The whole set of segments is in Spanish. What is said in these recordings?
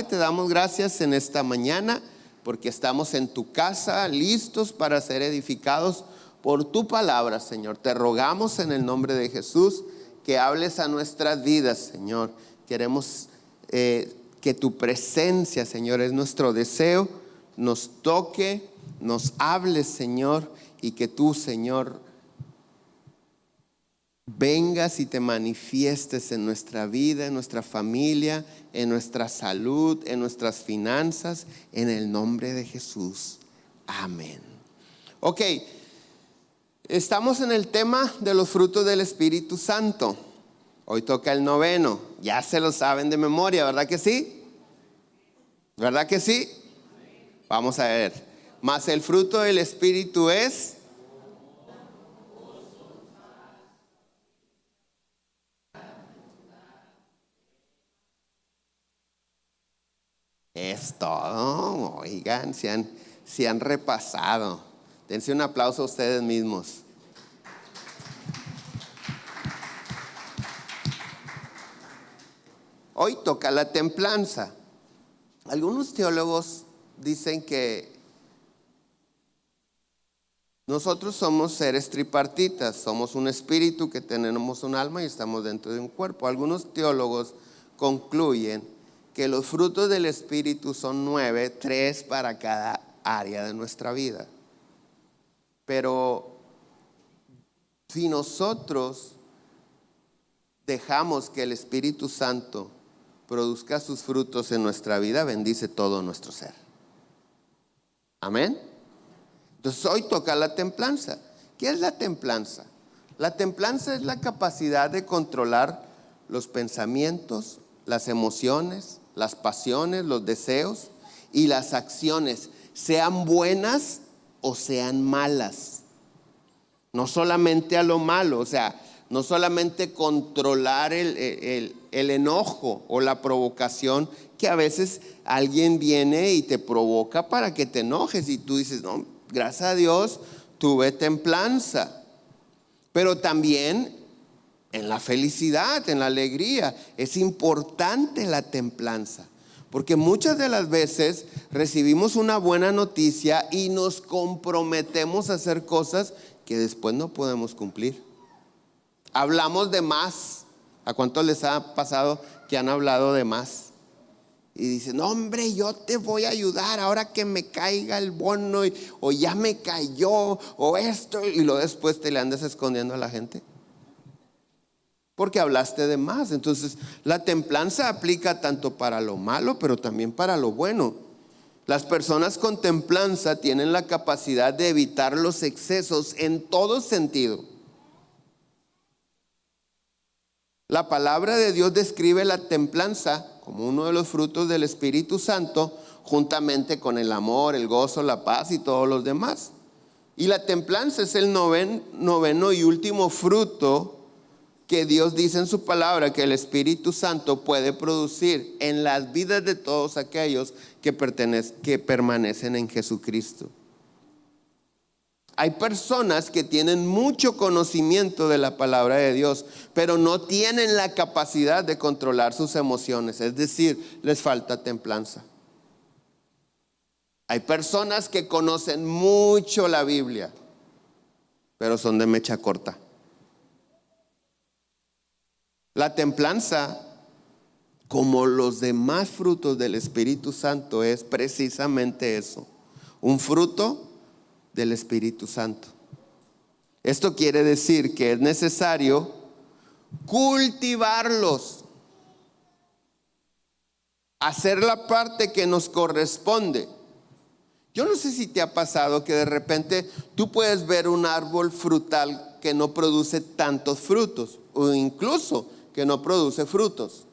Te damos gracias en esta mañana porque estamos en tu casa listos para ser edificados por tu palabra, Señor. Te rogamos en el nombre de Jesús que hables a nuestras vidas, Señor. Queremos que tu presencia, Señor, es nuestro deseo, nos toque, nos hables, Señor, y que tú, Señor, vengas y te manifiestes en nuestra vida, en nuestra familia, en nuestra salud, en nuestras finanzas, en el nombre de Jesús. Amén. Ok, estamos en el tema de los frutos del Espíritu Santo. Hoy toca el 9, ya se lo saben de memoria, ¿verdad que sí? ¿Verdad que sí? Vamos a ver. Mas el fruto del Espíritu es... Es todo. Oigan, se han repasado. Dense un aplauso a ustedes mismos. Hoy toca la templanza. Algunos teólogos dicen que nosotros somos seres tripartitas. Somos un espíritu que tenemos un alma y estamos dentro de un cuerpo. Algunos teólogos concluyen que los frutos del Espíritu son 9, 3 para cada área de nuestra vida. Pero si nosotros dejamos que el Espíritu Santo produzca sus frutos en nuestra vida, bendice todo nuestro ser. Amén. Entonces hoy toca la templanza. ¿Qué es la templanza? La templanza es la capacidad de controlar los pensamientos, las emociones, las pasiones, los deseos y las acciones, sean buenas o sean malas. No solamente a lo malo, o sea, no solamente controlar el enojo o la provocación, que a veces alguien viene y te provoca para que te enojes y tú dices, no, gracias a Dios tuve templanza. Pero también en la felicidad, en la alegría, es importante la templanza. Porque muchas de las veces recibimos una buena noticia y nos comprometemos a hacer cosas que después no podemos cumplir. Hablamos de más. ¿A cuántos les ha pasado que han hablado de más? Y dicen, no, hombre, yo te voy a ayudar ahora que me caiga el bono, o ya me cayó, o esto, y luego después te le andas escondiendo a la gente. Porque hablaste de más. Entonces la templanza aplica tanto para lo malo, pero también para lo bueno. Las personas con templanza tienen la capacidad de evitar los excesos en todo sentido. La palabra de Dios describe la templanza como uno de los frutos del Espíritu Santo, juntamente con el amor, el gozo, la paz y todos los demás. Y la templanza es el noveno y último fruto que Dios dice en su palabra que el Espíritu Santo puede producir en las vidas de todos aquellos que permanecen en Jesucristo. Hay personas que tienen mucho conocimiento de la palabra de Dios, pero no tienen la capacidad de controlar sus emociones, es decir, les falta templanza. Hay personas que conocen mucho la Biblia, pero son de mecha corta. La templanza, como los demás frutos del Espíritu Santo, es precisamente eso, un fruto del Espíritu Santo. Esto quiere decir que es necesario cultivarlos, hacer la parte que nos corresponde. Yo no sé si te ha pasado que de repente tú puedes ver un árbol frutal que no produce tantos frutos, o incluso que no produce frutos.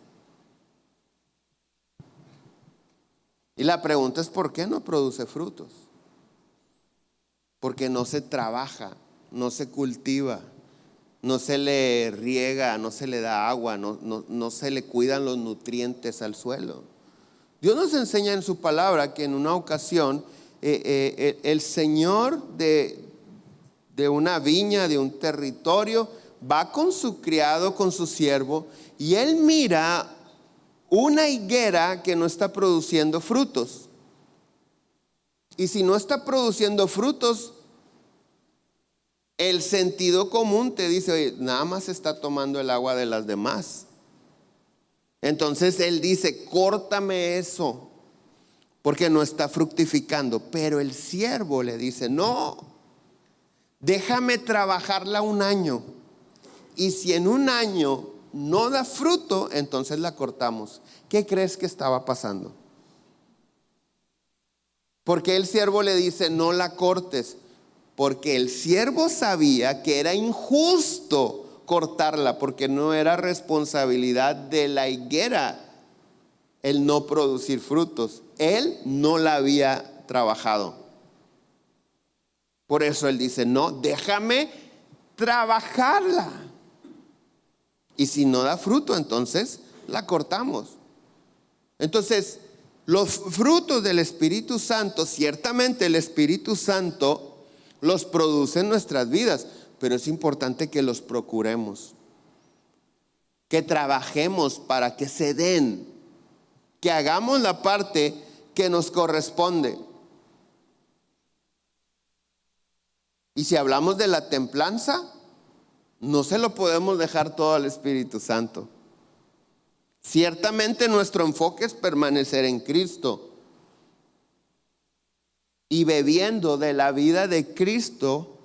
Y la pregunta es, ¿por qué no produce frutos? Porque no se trabaja, no se cultiva, no se le riega, no se le da agua, no se le cuidan los nutrientes al suelo. Dios nos enseña en su palabra que en una ocasión el señor de una viña, de un territorio, va con su criado, con su siervo, y él mira una higuera que no está produciendo frutos. Y si no está produciendo frutos, el sentido común te dice, oye, nada más está tomando el agua de las demás. Entonces él dice, córtame eso, porque no está fructificando. Pero el siervo le dice, no, déjame trabajarla un año. Y si en un año no da fruto, entonces la cortamos. ¿Qué crees que estaba pasando? Porque el siervo le dice, no la cortes. Porque el siervo sabía que era injusto cortarla, porque no era responsabilidad de la higuera el no producir frutos. Él no la había trabajado. Por eso él dice, no, déjame trabajarla. Y si no da fruto, entonces la cortamos. Entonces, los frutos del Espíritu Santo, ciertamente el Espíritu Santo los produce en nuestras vidas, pero es importante que los procuremos, que trabajemos para que se den, que hagamos la parte que nos corresponde. Y si hablamos de la templanza, no se lo podemos dejar todo al Espíritu Santo. Ciertamente nuestro enfoque es permanecer en Cristo. Y bebiendo de la vida de Cristo,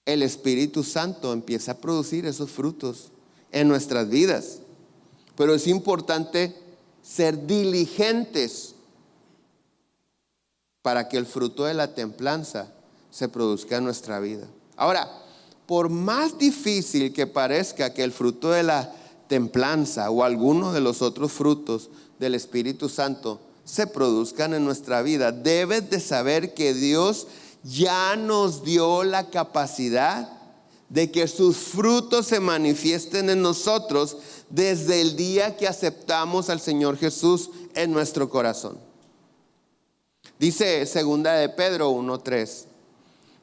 el Espíritu Santo empieza a producir esos frutos en nuestras vidas. Pero es importante ser diligentes para que el fruto de la templanza se produzca en nuestra vida. Ahora, por más difícil que parezca que el fruto de la templanza o alguno de los otros frutos del Espíritu Santo se produzcan en nuestra vida, debes de saber que Dios ya nos dio la capacidad de que sus frutos se manifiesten en nosotros desde el día que aceptamos al Señor Jesús en nuestro corazón. Dice 2 de Pedro 1:3,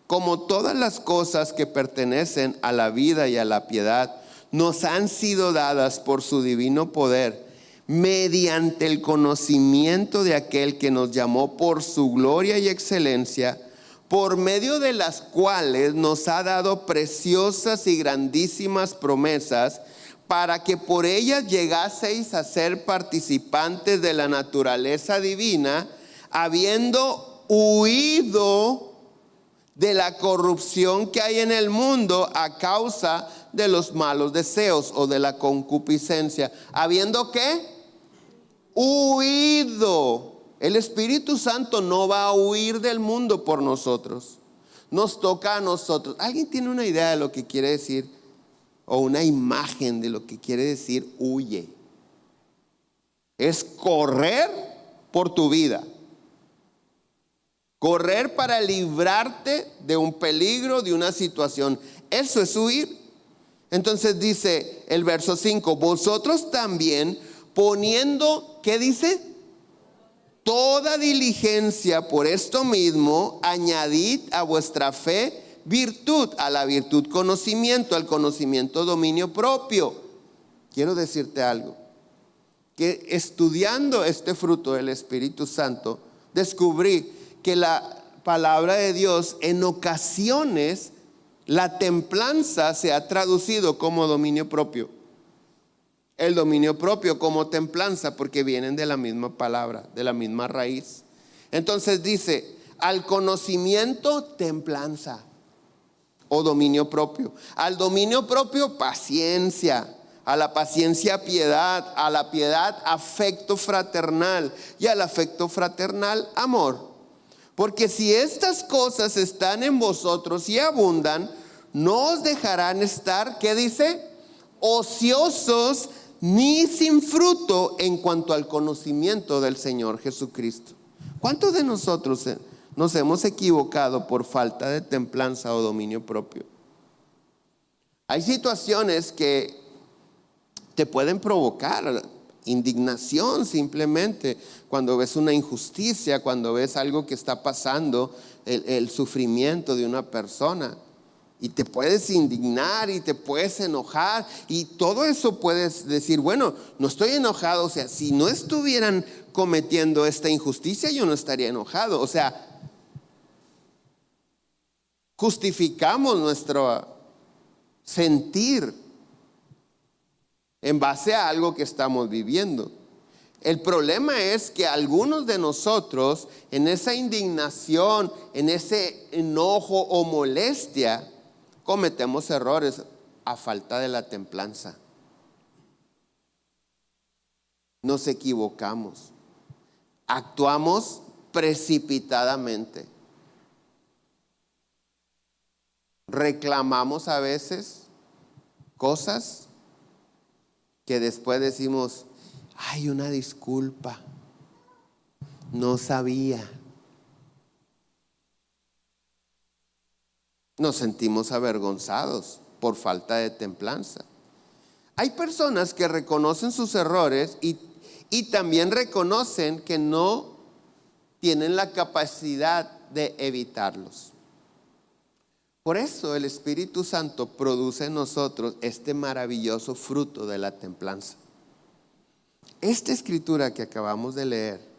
como todas las cosas que pertenecen a la vida y a la piedad nos han sido dadas por su divino poder, mediante el conocimiento de aquel que nos llamó por su gloria y excelencia, por medio de las cuales nos ha dado preciosas y grandísimas promesas, para que por ellas llegaseis a ser participantes de la naturaleza divina, habiendo huido de la corrupción que hay en el mundo a causa de los malos deseos o de la concupiscencia. ¿Habiendo qué? Huido. El Espíritu Santo no va a huir del mundo por nosotros. Nos toca a nosotros. ¿Alguien tiene una idea de lo que quiere decir o una imagen de lo que quiere decir huye? Es correr por tu vida. Correr para librarte de un peligro, de una situación. Eso es huir. Entonces dice el verso 5, vosotros también poniendo, ¿qué dice? Toda diligencia por esto mismo, añadid a vuestra fe virtud, a la virtud conocimiento, al conocimiento dominio propio. Quiero decirte algo, que estudiando este fruto del Espíritu Santo, descubrí que la palabra de Dios en ocasiones, la templanza se ha traducido como dominio propio. El dominio propio como templanza, porque vienen de la misma palabra, de la misma raíz. Entonces dice, al conocimiento templanza o dominio propio. Al dominio propio paciencia, a la paciencia piedad, a la piedad afecto fraternal y al afecto fraternal amor. Porque si estas cosas están en vosotros y abundan, no os dejarán estar, ¿qué dice? Ociosos ni sin fruto en cuanto al conocimiento del Señor Jesucristo. ¿Cuántos de nosotros nos hemos equivocado por falta de templanza o dominio propio? Hay situaciones que te pueden provocar indignación simplemente cuando ves una injusticia, cuando ves algo que está pasando, el sufrimiento de una persona. Y te puedes indignar y te puedes enojar y todo eso puedes decir, bueno, no estoy enojado. O sea, si no estuvieran cometiendo esta injusticia, yo no estaría enojado. O sea, justificamos nuestro sentir en base a algo que estamos viviendo. El problema es que algunos de nosotros, en esa indignación, en ese enojo o molestia, cometemos errores a falta de la templanza. Nos equivocamos. Actuamos precipitadamente. Reclamamos a veces cosas que después decimos, ay, una disculpa, no sabía. Nos sentimos avergonzados por falta de templanza. Hay personas que reconocen sus errores y también reconocen que no tienen la capacidad de evitarlos. Por eso el Espíritu Santo produce en nosotros este maravilloso fruto de la templanza. Esta escritura que acabamos de leer,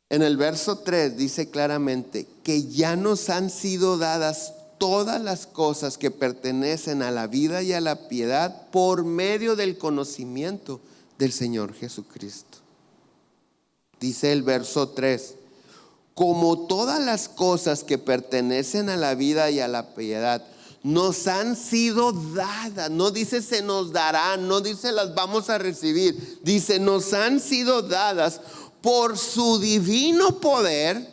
en el verso 3 dice claramente que ya nos han sido dadas todas las cosas que pertenecen a la vida y a la piedad por medio del conocimiento del Señor Jesucristo. Dice el verso 3, como todas las cosas que pertenecen a la vida y a la piedad nos han sido dadas. No dice se nos darán, no dice las vamos a recibir. Dice nos han sido dadas por su divino poder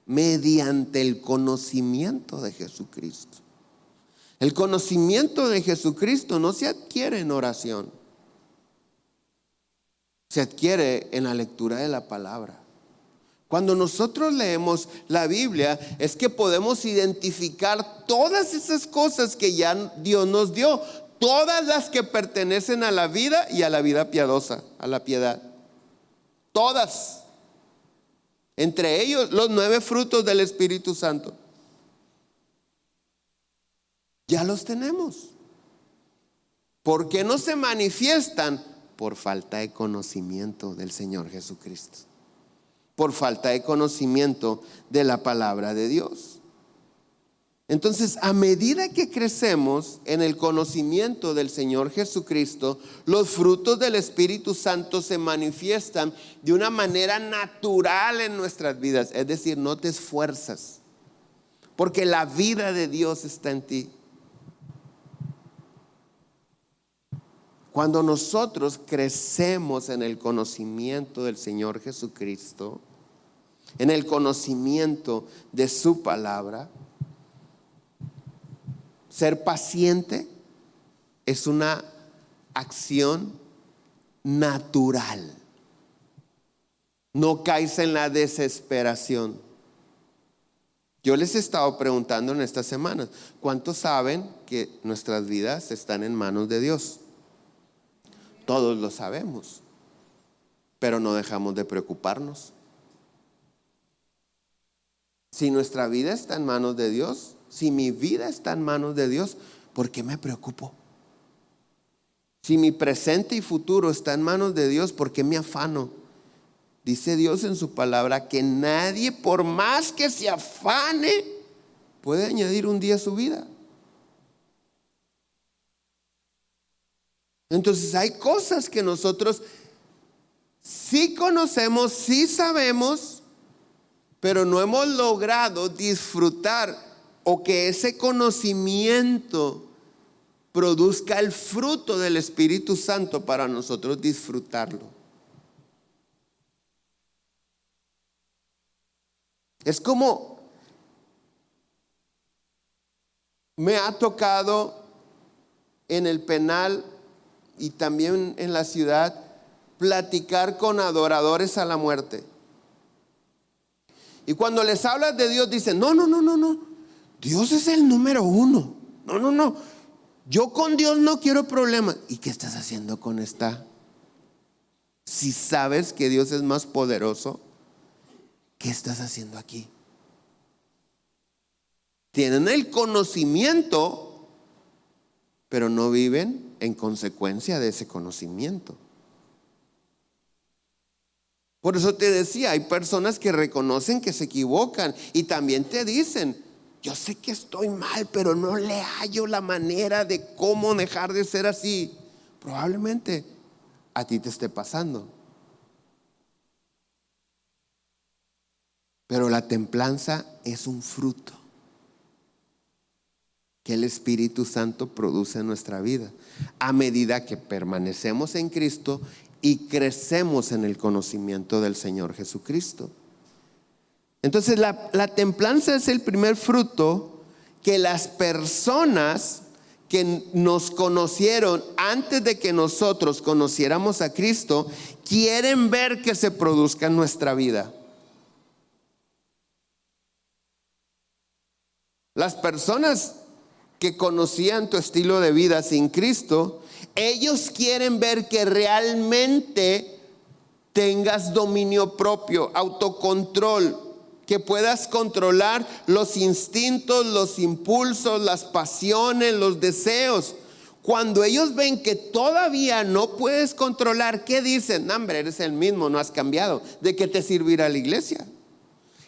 mediante el conocimiento de Jesucristo. El conocimiento de Jesucristo no se adquiere en oración. Se adquiere en la lectura de la palabra. Cuando nosotros leemos la Biblia es que podemos identificar todas esas cosas que ya Dios nos dio, todas las que pertenecen a la vida y a la vida piadosa, a la piedad. Todas. Entre ellos los 9 frutos del Espíritu Santo. Ya los tenemos. ¿Por qué no se manifiestan? Por falta de conocimiento del Señor Jesucristo. Por falta de conocimiento de la palabra de Dios. Entonces, a medida que crecemos en el conocimiento del Señor Jesucristo, los frutos del Espíritu Santo se manifiestan de una manera natural en nuestras vidas. Es decir, no te esfuerzas, porque la vida de Dios está en ti. Cuando nosotros crecemos en el conocimiento del Señor Jesucristo, en el conocimiento de su palabra, ser paciente es una acción natural. No caes en la desesperación. Yo les he estado preguntando en estas semanas, ¿cuántos saben que nuestras vidas están en manos de Dios? Todos lo sabemos, pero no dejamos de preocuparnos. Si nuestra vida está en manos de Dios, si mi vida está en manos de Dios, ¿por qué me preocupo? Si mi presente y futuro está en manos de Dios, ¿por qué me afano? Dice Dios en su palabra que nadie, por más que se afane, puede añadir un día a su vida. Entonces hay cosas que nosotros sí conocemos, sí sabemos, pero no hemos logrado disfrutar o que ese conocimiento produzca el fruto del Espíritu Santo para nosotros disfrutarlo. Es como me ha tocado en el penal y también en la ciudad platicar con adoradores a la muerte. Y cuando les hablas de Dios dicen, no, Dios es el número 1. No, yo con Dios no quiero problemas. ¿Y qué estás haciendo con esta? Si sabes que Dios es más poderoso, ¿qué estás haciendo aquí? Tienen el conocimiento, pero no viven en consecuencia de ese conocimiento. Por eso te decía, hay personas que reconocen que se equivocan y también te dicen: yo sé que estoy mal, pero no le hallo la manera de cómo dejar de ser así. Probablemente a ti te esté pasando. Pero la templanza es un fruto que el Espíritu Santo produce en nuestra vida a medida que permanecemos en Cristo y crecemos en el conocimiento del Señor Jesucristo. Entonces la templanza es el primer fruto que las personas que nos conocieron antes de que nosotros conociéramos a Cristo quieren ver que se produzca en nuestra vida. Las personas que conocían tu estilo de vida sin Cristo, ellos quieren ver que realmente tengas dominio propio, autocontrol, que puedas controlar los instintos, los impulsos, las pasiones, los deseos. Cuando ellos ven que todavía no puedes controlar, ¿qué dicen? No, hombre, eres el mismo, no has cambiado. ¿De qué te servirá la iglesia?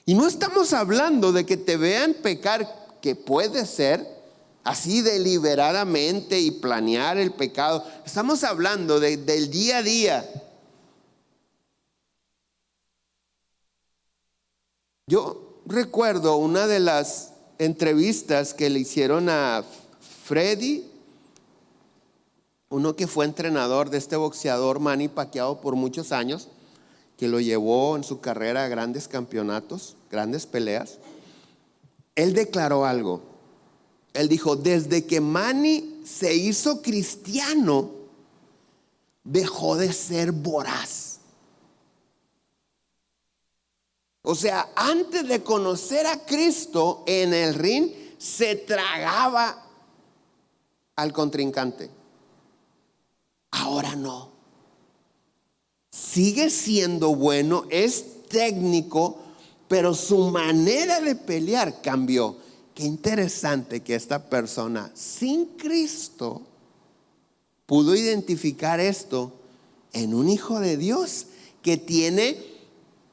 Y no estamos hablando de que te vean pecar, que puede ser así deliberadamente y planear el pecado. Estamos hablando del día a día. Yo recuerdo una de las entrevistas que le hicieron a Freddy, uno que fue entrenador de este boxeador Manny Pacquiao por muchos años, que lo llevó en su carrera a grandes campeonatos, grandes peleas. Él declaró algo. Él dijo: desde que Manny se hizo cristiano, dejó de ser voraz. O sea, antes de conocer a Cristo en el ring, se tragaba al contrincante. Ahora no. Sigue siendo bueno, es técnico, pero su manera de pelear cambió. Qué interesante que esta persona sin Cristo pudo identificar esto en un hijo de Dios que tiene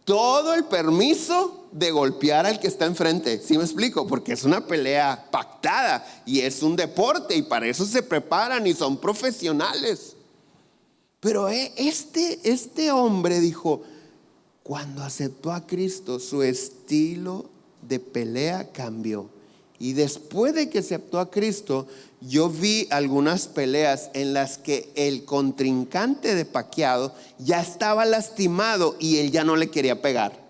todo el permiso de golpear al que está enfrente. ¿Sí me explico? Porque es una pelea pactada y es un deporte y para eso se preparan y son profesionales. Pero este hombre dijo: cuando aceptó a Cristo, su estilo de pelea cambió. Y después de que aceptó a Cristo, yo vi algunas peleas en las que el contrincante de Pacquiao ya estaba lastimado y él ya no le quería pegar.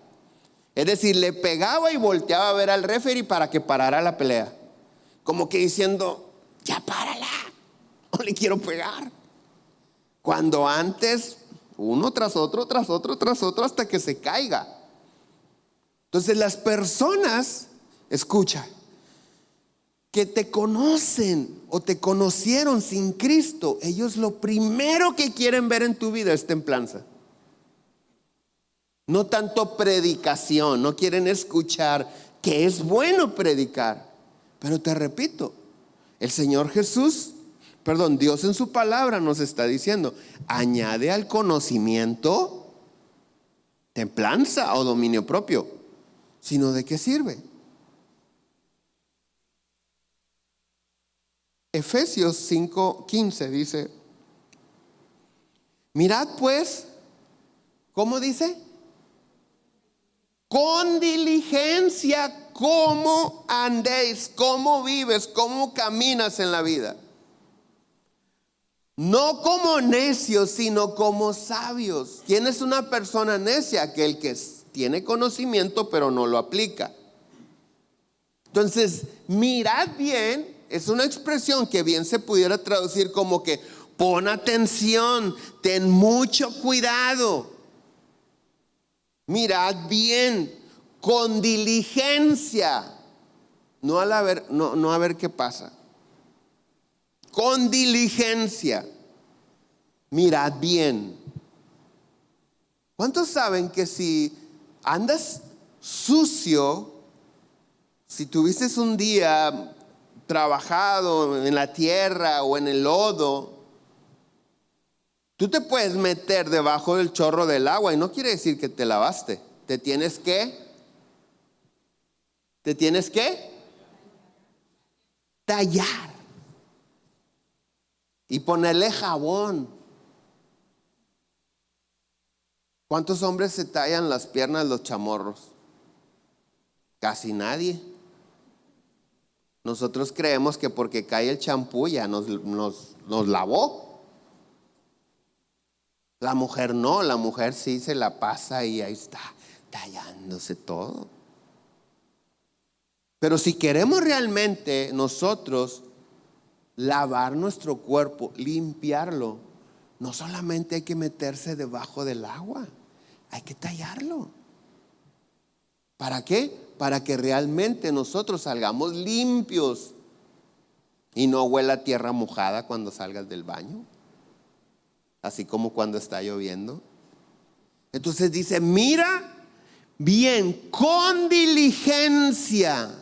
Es decir, le pegaba y volteaba a ver al referee para que parara la pelea. Como que diciendo: ya párala, no le quiero pegar. Cuando antes, uno tras otro, tras otro, tras otro, hasta que se caiga. Entonces las personas, escucha, que te conocen o te conocieron sin Cristo, ellos lo primero que quieren ver en tu vida es templanza. No tanto predicación, no quieren escuchar, que es bueno predicar. Pero te repito, el Señor Dios en su palabra nos está diciendo: añade al conocimiento templanza o dominio propio. ¿Sino de qué sirve? Efesios 5:15 dice: mirad pues, ¿cómo dice? Con diligencia cómo andéis, cómo vives, cómo caminas en la vida. No como necios, sino como sabios. ¿Quién es una persona necia? Aquel que tiene conocimiento pero no lo aplica. Entonces, mirad bien es una expresión que bien se pudiera traducir como que pon atención, ten mucho cuidado. Mirad bien, con diligencia, no a ver qué pasa. Con diligencia, mirad bien. ¿Cuántos saben que si andas sucio Si tuviste un día trabajado en la tierra o en el lodo, tú te puedes meter debajo del chorro del agua y no quiere decir que te lavaste. Te tienes que tallar y ponerle jabón. ¿Cuántos hombres se tallan las piernas los chamorros? Casi nadie. Nosotros creemos que porque cae el champú ya nos lavó. La mujer no, la mujer sí se la pasa y ahí está tallándose todo. Pero si queremos realmente nosotros lavar nuestro cuerpo, limpiarlo, no solamente hay que meterse debajo del agua, hay que tallarlo. ¿Para qué? Para que realmente nosotros salgamos limpios y no huela a tierra mojada cuando salgas del baño, así como cuando está lloviendo. Entonces dice, mira bien, con diligencia.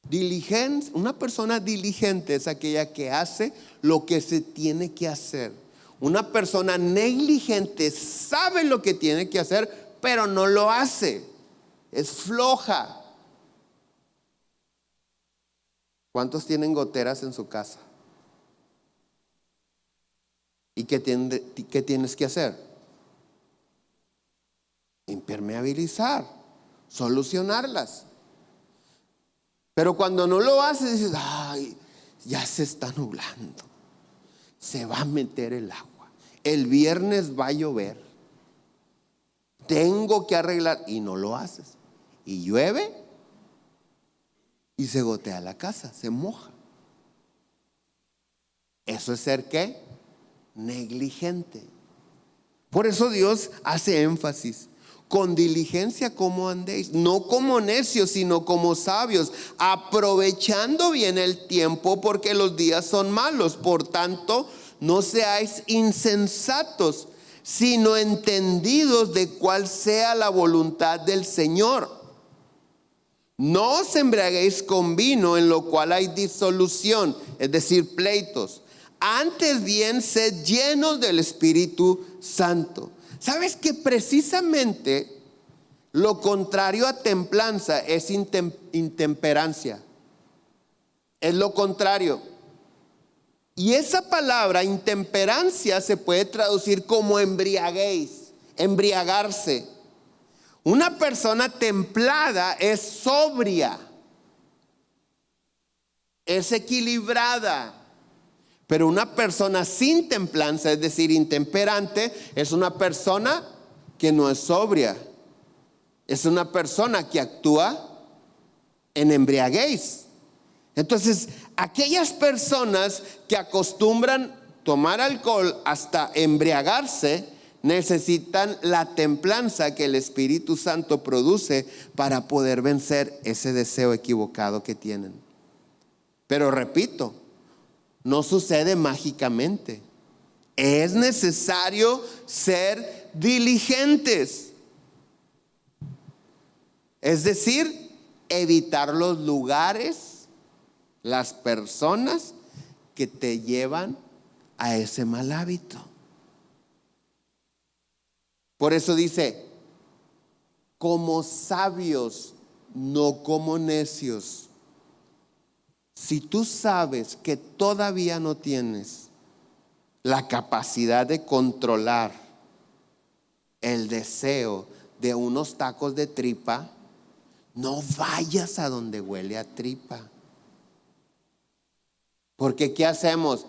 Diligencia, una persona diligente es aquella que hace lo que se tiene que hacer. Una persona negligente sabe lo que tiene que hacer, pero no lo hace. Es floja. ¿Cuántos tienen goteras en su casa? ¿Y qué tienes que hacer? Impermeabilizar, solucionarlas. Pero cuando no lo haces, dices, ay, ya se está nublando, se va a meter el agua, el viernes va a llover, tengo que arreglar, y no lo haces. Y llueve y se gotea la casa, se moja. Eso es ser ¿qué? Negligente. Por eso Dios hace énfasis. Con diligencia como andéis, no como necios, sino como sabios, aprovechando bien el tiempo, porque los días son malos. Por tanto, no seáis insensatos, sino entendidos de cuál sea la voluntad del Señor. No os embriaguéis con vino, en lo cual hay disolución, es decir, pleitos. Antes bien, sed llenos del Espíritu Santo. ¿Sabes que precisamente lo contrario a templanza es intemperancia? Es lo contrario. Y esa palabra intemperancia se puede traducir como embriaguez, embriagarse. Una persona templada es sobria, es equilibrada. Pero una persona sin templanza, es decir, intemperante, es una persona que no es sobria. Es una persona que actúa en embriaguez. Entonces, aquellas personas que acostumbran tomar alcohol hasta embriagarse, necesitan la templanza que el Espíritu Santo produce para poder vencer ese deseo equivocado que tienen. Pero repito, no sucede mágicamente. Es necesario ser diligentes. Es decir, evitar los lugares, las personas que te llevan a ese mal hábito. Por eso dice, como sabios, no como necios. Si tú sabes que todavía no tienes la capacidad de controlar el deseo de unos tacos de tripa, no vayas a donde huele a tripa. Porque ¿qué hacemos?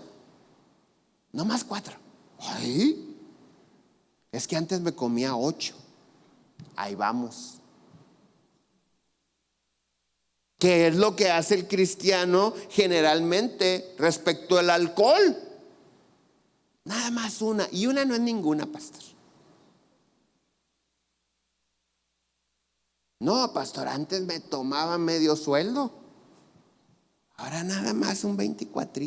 No más 4. Ay, es que antes me comía 8. Ahí vamos. ¿Qué es lo que hace el cristiano generalmente respecto al alcohol? Nada más una. Y una no es ninguna, pastor. No, pastor, antes me tomaba medio sueldo. Ahora nada más un 24.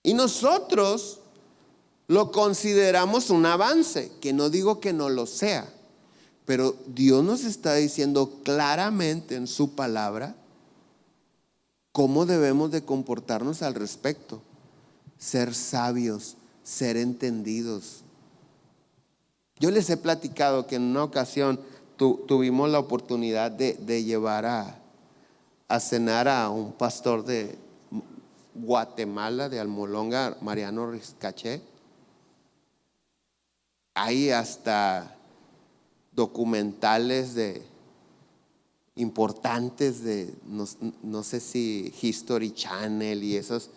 Y nosotros lo consideramos un avance, que no digo que no lo sea. Pero Dios nos está diciendo claramente en su palabra cómo debemos de comportarnos al respecto. Ser sabios, ser entendidos. Yo les he platicado que en una ocasión tuvimos la oportunidad de llevar a cenar a un pastor de Guatemala, de Almolonga, Mariano Rizcaché. Hay hasta documentales importantes de, no sé si History Channel y esos,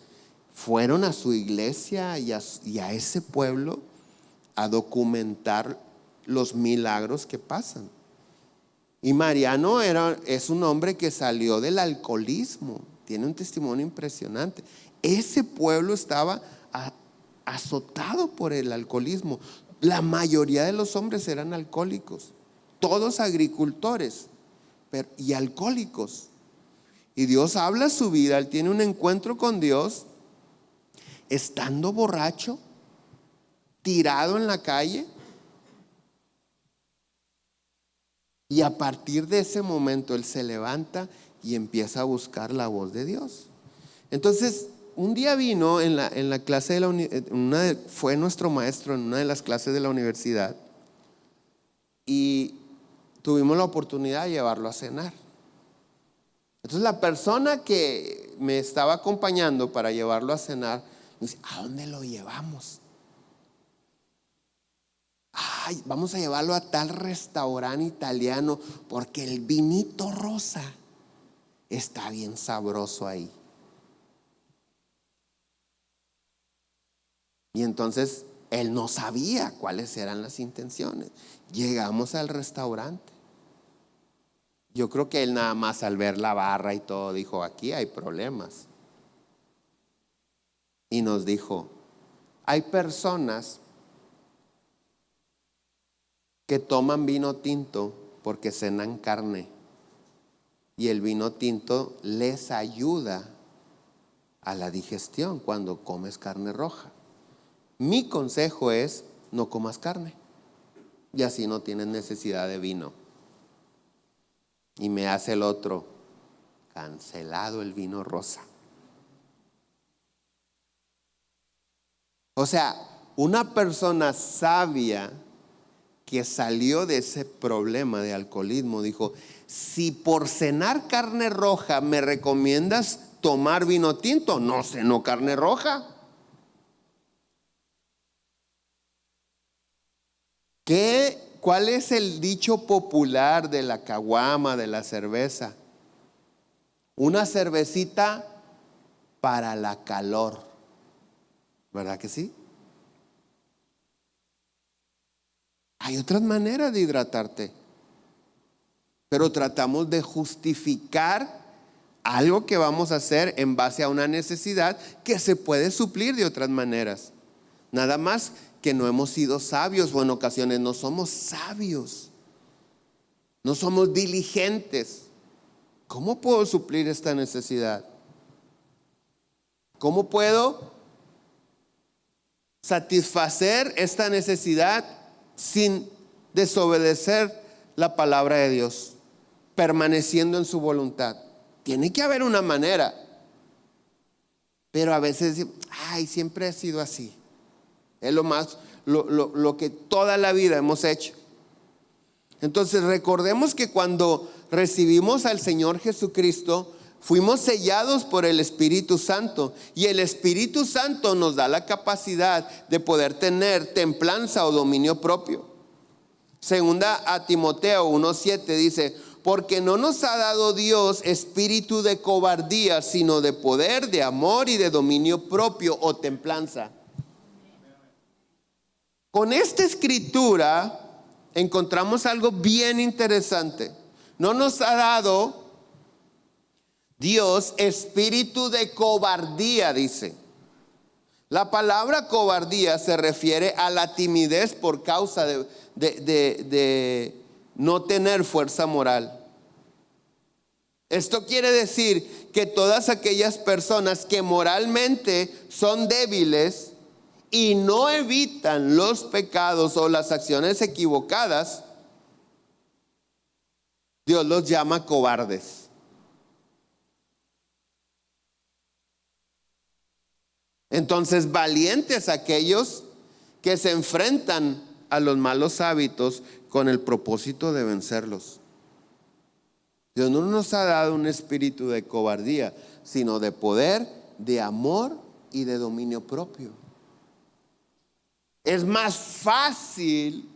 fueron a su iglesia y a ese pueblo a documentar los milagros que pasan. Y Mariano es un hombre que salió del alcoholismo, tiene un testimonio impresionante. Ese pueblo estaba azotado por el alcoholismo. La mayoría de los hombres eran alcohólicos, todos agricultores y alcohólicos. Y Dios habla su vida, él tiene un encuentro con Dios, estando borracho, tirado en la calle. Y a partir de ese momento él se levanta y empieza a buscar la voz de Dios. Entonces, un día vino en la clase fue nuestro maestro en una de las clases de la universidad y tuvimos la oportunidad de llevarlo a cenar. Entonces la persona que me estaba acompañando para llevarlo a cenar me dice: ¿a dónde lo llevamos? Ay, vamos a llevarlo a tal restaurante italiano porque el vinito rosa está bien sabroso ahí. Y entonces él no sabía cuáles eran las intenciones. Llegamos al restaurante. Yo creo que él nada más al ver la barra y todo dijo: aquí hay problemas. Y nos dijo: hay personas que toman vino tinto porque cenan carne y el vino tinto les ayuda a la digestión cuando comes carne roja. Mi consejo es: no comas carne y así no tienes necesidad de vino. Y me hace el otro: cancelado el vino rosa. O sea, una persona sabia que salió de ese problema de alcoholismo dijo: si por cenar carne roja me recomiendas tomar vino tinto, no ceno carne roja. ¿Cuál es el dicho popular de la caguama, de la cerveza? Una cervecita para la calor, ¿verdad que sí? Hay otras maneras de hidratarte, pero tratamos de justificar algo que vamos a hacer en base a una necesidad que se puede suplir de otras maneras. Nada más que no hemos sido sabios, o en ocasiones no somos sabios, no somos diligentes. ¿Cómo puedo suplir esta necesidad? ¿Cómo puedo satisfacer esta necesidad sin desobedecer la palabra de Dios, permaneciendo en su voluntad? Tiene que haber una manera. Pero a veces decimos: ay, siempre ha sido así. Es lo que toda la vida hemos hecho. Entonces recordemos que cuando recibimos al Señor Jesucristo, fuimos sellados por el Espíritu Santo, y el Espíritu Santo nos da la capacidad de poder tener templanza o dominio propio. Segunda a Timoteo 1:7 dice: porque no nos ha dado Dios espíritu de cobardía, sino de poder, de amor y de dominio propio o templanza. Con esta escritura encontramos algo bien interesante. No nos ha dado Dios espíritu de cobardía, dice. La palabra cobardía se refiere a la timidez por causa de no tener fuerza moral. Esto quiere decir que todas aquellas personas que moralmente son débiles y no evitan los pecados o las acciones equivocadas, Dios los llama cobardes. Entonces, valientes aquellos que se enfrentan a los malos hábitos con el propósito de vencerlos. Dios no nos ha dado un espíritu de cobardía, sino de poder, de amor y de dominio propio. Es más fácil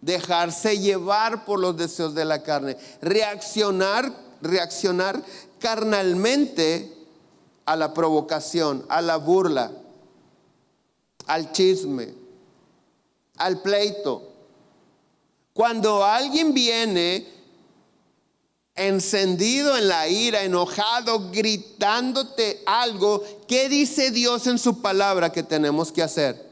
dejarse llevar por los deseos de la carne, reaccionar carnalmente a la provocación, a la burla, al chisme, al pleito. Cuando alguien viene encendido en la ira, enojado, gritándote algo, ¿qué dice Dios en su palabra que tenemos que hacer?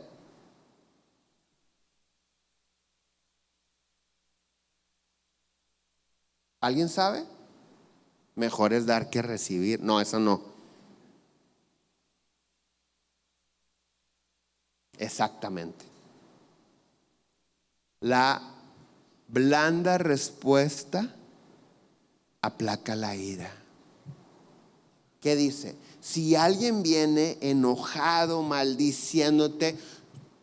¿Alguien sabe? Mejor es dar que recibir. No, eso no. Exactamente. La blanda respuesta aplaca la ira. ¿Qué dice? Si alguien viene enojado, maldiciéndote,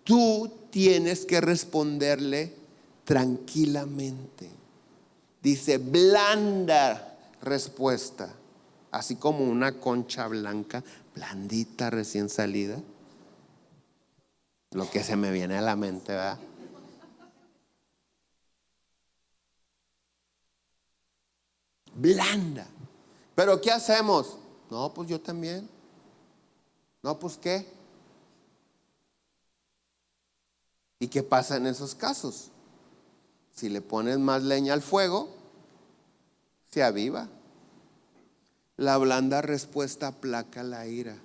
tú tienes que responderle tranquilamente. Dice blanda respuesta, así como una concha blanca, blandita, recién salida. Lo que se me viene a la mente, ¿verdad? Blanda. ¿Pero qué hacemos? No, pues yo también. No, pues ¿qué? ¿Y qué pasa en esos casos? Si le pones más leña al fuego, se aviva. La blanda respuesta aplaca la ira.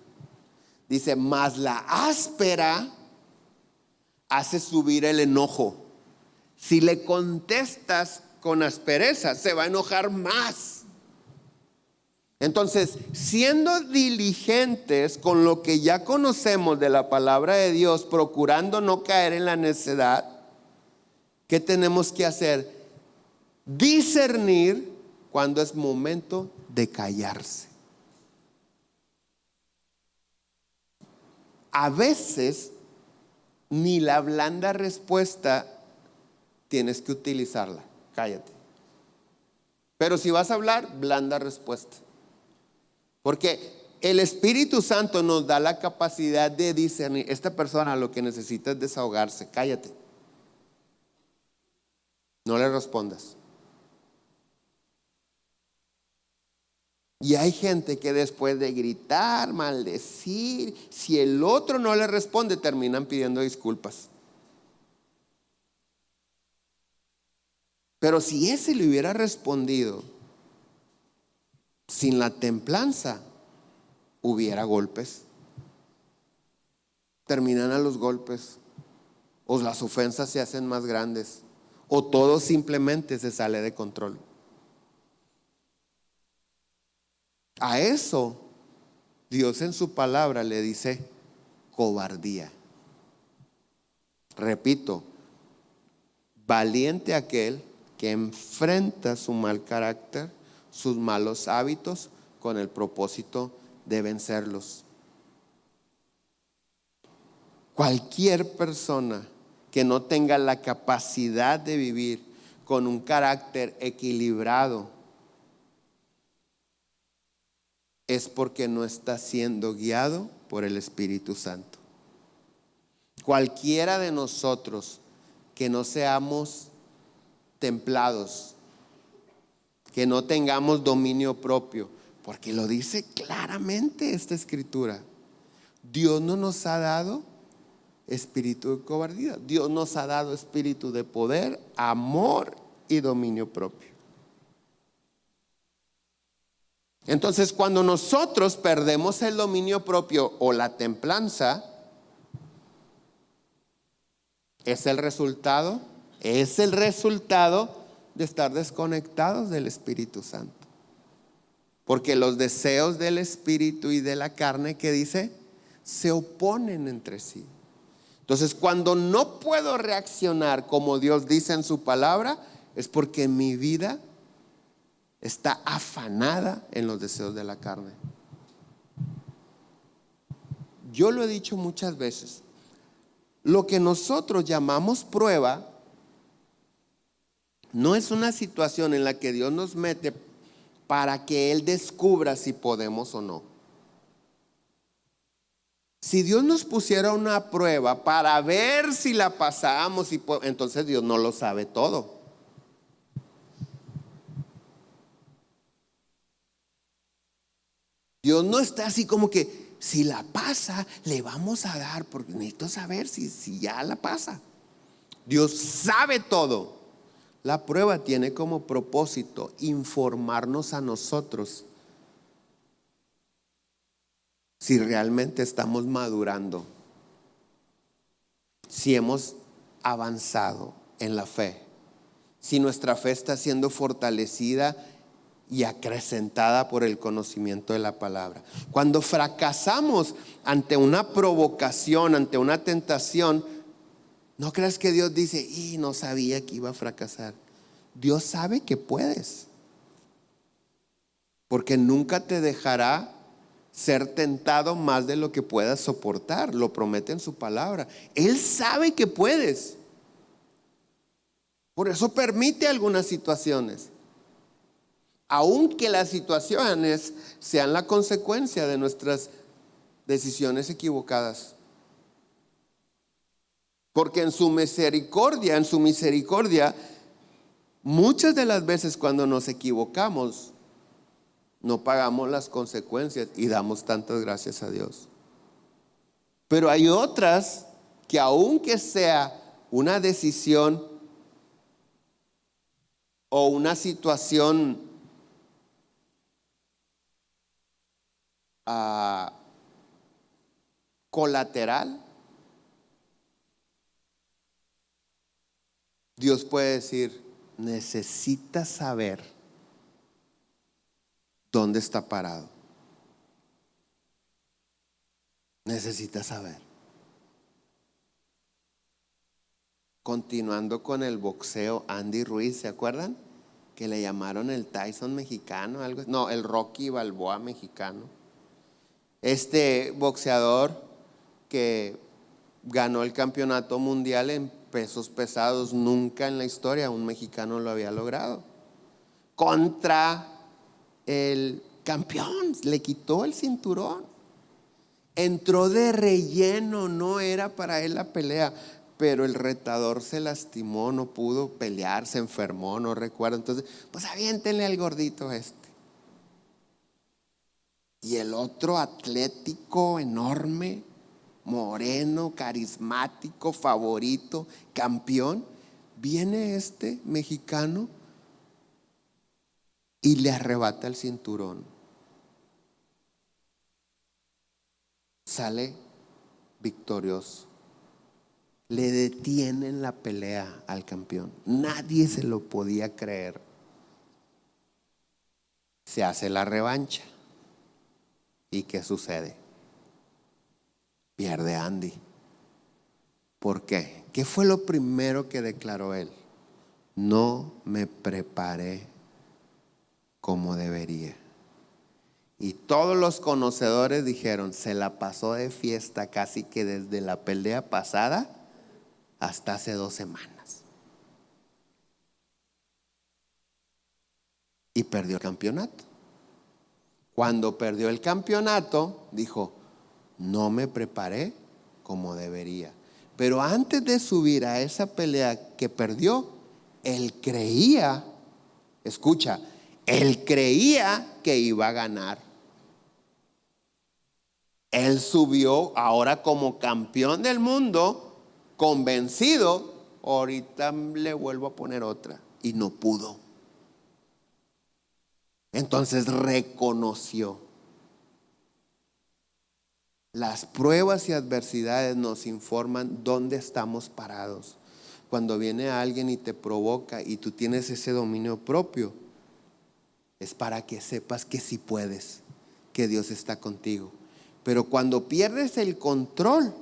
Dice, más la áspera hace subir el enojo. Si le contestas con aspereza, se va a enojar más. Entonces, siendo diligentes con lo que ya conocemos de la palabra de Dios, procurando no caer en la necedad, ¿qué tenemos que hacer? Discernir cuando es momento de callarse. A veces ni la blanda respuesta tienes que utilizarla. Cállate. Pero si vas a hablar, blanda respuesta. Porque el Espíritu Santo nos da la capacidad de discernir. Esta persona lo que necesita es desahogarse. Cállate. No le respondas. Y hay gente que después de gritar, maldecir, si el otro no le responde, terminan pidiendo disculpas. Pero si ese le hubiera respondido sin la templanza, hubiera golpes. Terminan a los golpes, o las ofensas se hacen más grandes, o todo simplemente se sale de control. A eso Dios en su palabra le dice cobardía. Repito, valiente aquel que enfrenta su mal carácter, sus malos hábitos, con el propósito de vencerlos. Cualquier persona que no tenga la capacidad de vivir con un carácter equilibrado es porque no está siendo guiado por el Espíritu Santo. Cualquiera de nosotros que no seamos templados, que no tengamos dominio propio, porque lo dice claramente esta escritura. Dios no nos ha dado espíritu de cobardía. Dios nos ha dado espíritu de poder, amor y dominio propio. Entonces, cuando nosotros perdemos el dominio propio o la templanza, es el resultado de estar desconectados del Espíritu Santo. Porque los deseos del espíritu y de la carne, ¿qué dice? Se oponen entre sí. Entonces, cuando no puedo reaccionar como Dios dice en su palabra, es porque en mi vida está afanada en los deseos de la carne. Yo lo he dicho muchas veces, lo que nosotros llamamos prueba no es una situación en la que Dios nos mete para que Él descubra si podemos o no. Si Dios nos pusiera una prueba para ver si la pasamos, entonces Dios no lo sabe todo. Dios no está así como que si la pasa, le vamos a dar, porque necesito saber si ya la pasa. Dios sabe todo. La prueba tiene como propósito informarnos a nosotros si realmente estamos madurando, si hemos avanzado en la fe, si nuestra fe está siendo fortalecida y acrecentada por el conocimiento de la palabra. Cuando fracasamos ante una provocación, ante una tentación, no creas que Dios dice, y no sabía que iba a fracasar. Dios sabe que puedes, porque nunca te dejará ser tentado más de lo que puedas soportar. Lo promete en su palabra. Él sabe que puedes. Por eso permite algunas situaciones, aunque las situaciones sean la consecuencia de nuestras decisiones equivocadas. Porque en su misericordia, muchas de las veces cuando nos equivocamos, no pagamos las consecuencias y damos tantas gracias a Dios. Pero hay otras que, aunque sea una decisión o una situación colateral, Dios puede decir, necesitas saber dónde está parado. Necesitas saber. Continuando con el boxeo, Andy Ruiz, ¿se acuerdan? Que le llamaron el Tyson mexicano, el Rocky Balboa mexicano. Este boxeador que ganó el campeonato mundial en pesos pesados, nunca en la historia un mexicano lo había logrado. Contra el campeón, le quitó el cinturón. Entró de relleno, no era para él la pelea, pero el retador se lastimó, no pudo pelear, se enfermó, no recuerdo. Entonces, pues aviéntenle al gordito este. Y el otro atlético, enorme, moreno, carismático, favorito, campeón, viene este mexicano y le arrebata el cinturón. Sale victorioso. Le detienen la pelea al campeón. Nadie se lo podía creer. Se hace la revancha. ¿Y qué sucede? Pierde Andy. ¿Por qué? ¿Qué fue lo primero que declaró él? No me preparé como debería. Y todos los conocedores dijeron, se la pasó de fiesta casi que desde la pelea pasada hasta hace 2 semanas. Y perdió el campeonato. Cuando perdió el campeonato, dijo, no me preparé como debería. Pero antes de subir a esa pelea que perdió, él creía, escucha, él creía que iba a ganar. Él subió ahora como campeón del mundo, convencido, ahorita le vuelvo a poner otra, y no pudo. Entonces reconoció. Las pruebas y adversidades nos informan dónde estamos parados. Cuando viene alguien y te provoca y tú tienes ese dominio propio, es para que sepas que sí puedes, que Dios está contigo. Pero cuando pierdes el control,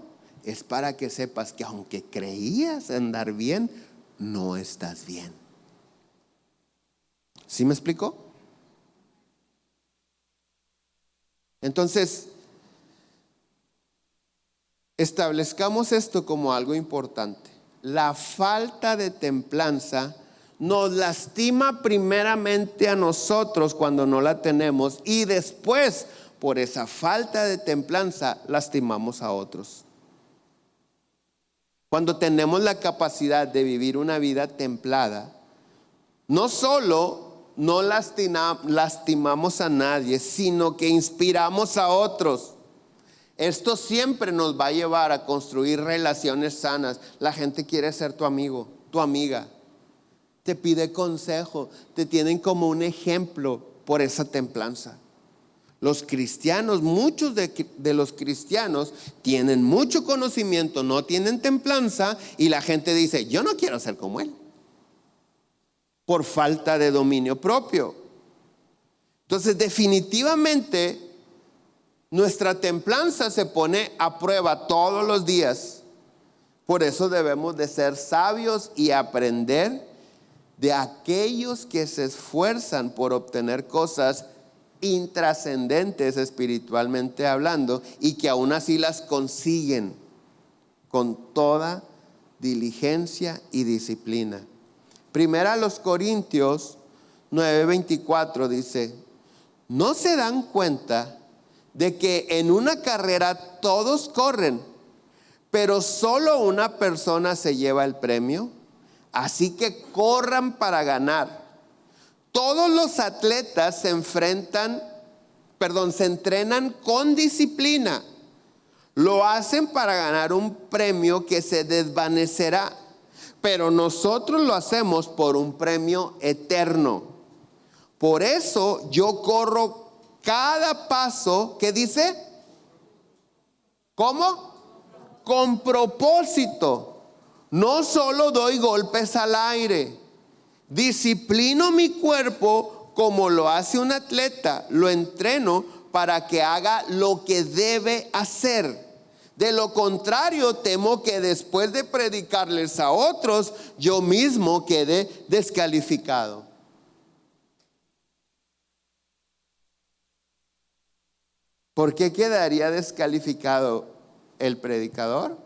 es para que sepas que aunque creías andar bien, no estás bien. ¿Sí me explicó? Entonces, establezcamos esto como algo importante. La falta de templanza nos lastima primeramente a nosotros cuando no la tenemos, y después, por esa falta de templanza, lastimamos a otros. Cuando tenemos la capacidad de vivir una vida templada, no solo no lastimamos a nadie, sino que inspiramos a otros. Esto siempre nos va a llevar a construir relaciones sanas. La gente quiere ser tu amigo, tu amiga. Te pide consejo, te tienen como un ejemplo por esa templanza. Los cristianos, muchos de los cristianos tienen mucho conocimiento, no tienen templanza, y la gente dice, yo no quiero ser como él, por falta de dominio propio. Entonces, definitivamente, nuestra templanza se pone a prueba todos los días. Por eso debemos de ser sabios y aprender de aquellos que se esfuerzan por obtener cosas intrascendentes espiritualmente hablando, y que aún así las consiguen con toda diligencia y disciplina. Primera a los Corintios 9:24 dice, ¿no se dan cuenta de que en una carrera todos corren, pero solo una persona se lleva el premio? Así que corran para ganar. Todos los atletas se entrenan con disciplina. Lo hacen para ganar un premio que se desvanecerá, pero nosotros lo hacemos por un premio eterno. Por eso yo corro cada paso, ¿qué dice? ¿Cómo? Con propósito. No solo doy golpes al aire. Disciplino mi cuerpo como lo hace un atleta. Lo entreno para que haga lo que debe hacer. De lo contrario, temo que después de predicarles a otros, yo mismo quede descalificado. ¿Por qué quedaría descalificado el predicador?